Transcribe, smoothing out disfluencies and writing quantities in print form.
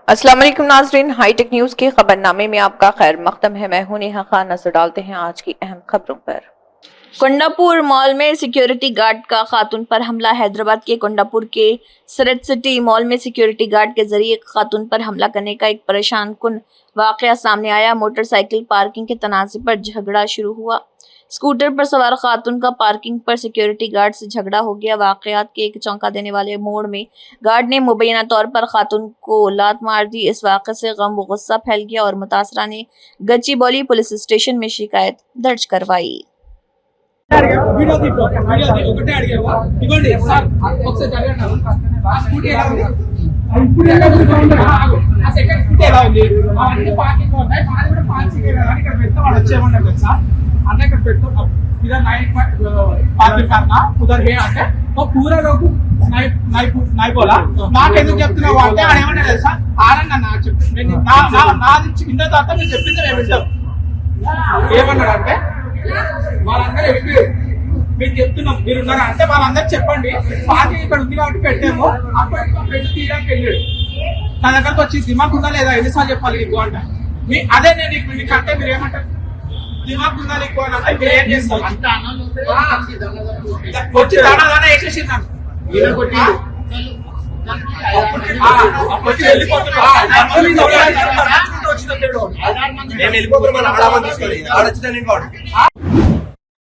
अस्सलाम वालेकुम नाज़रीन, हाईटेक न्यूज के खबरनामे में आपका खैर मकदम है। मैं हूं नेहा खान। नजर डालते हैं आज की अहम खबरों पर। कोंडापुर मॉल में सिक्योरिटी गार्ड का खातून पर हमला। हैदराबाद के कोंडापुर के सरत सिटी मॉल में सिक्योरिटी गार्ड के जरिए एक खातून पर हमला करने का एक परेशान कुन वाकया सामने आया। मोटरसाइकिल पार्किंग के तनाज़े पर झगड़ा शुरू हुआ। स्कूटर पर सवार खातून का पार्किंग पर सिक्योरिटी गार्ड से झगड़ा हो गया। वाकयात के एक चौंका देने वाले मोड़ में गार्ड ने मुबैना तौर पर खातून को लात मार दी। इस वाक़े से गम व गुस्सा फैल गया और मुतासरा ने गच्चीबौली पुलिस स्टेशन में शिकायत दर्ज करवाई। अन्ना ఇక్కడ పెట్టు इधर नाइट पार्किंग करना उधर है అంటే तो पूरा लोग नाइट बोला నాకెందుకు చెప్తున్నావు అంటే ఆయన ఏమన్నా తెలుసా ఆరన్న నాకు చెప్పి నేను నాది చిన్న తాత నేను చెప్పింది నేను వింటాను ఏమన్నాడు అంటే వాళ్ళందరూ వెళ్ళిపోయారు మీరు చెప్తున్నాం మీరున్నారా అంటే వాళ్ళందరూ చెప్పండి పార్కింగ్ ఇక్కడ ఉంది కాబట్టి పెట్టాము అప్పుడు పెట్టి తీయడానికి వెళ్ళాడు నా దగ్గరకు వచ్చి దిమాగ్ ఉందా లేదా ఎన్నిసార్లు చెప్పాలి నీకు అంట అదే నేను మీకు అంటే మీరు ఏమంటారు दिमाग ఉండాలి ఎక్కువ అంటే ఏం చేస్తాం అంత వచ్చి దానా వేసేసింది ఈయన కొట్టి అప్పుడు వెళ్ళిపోతున్నా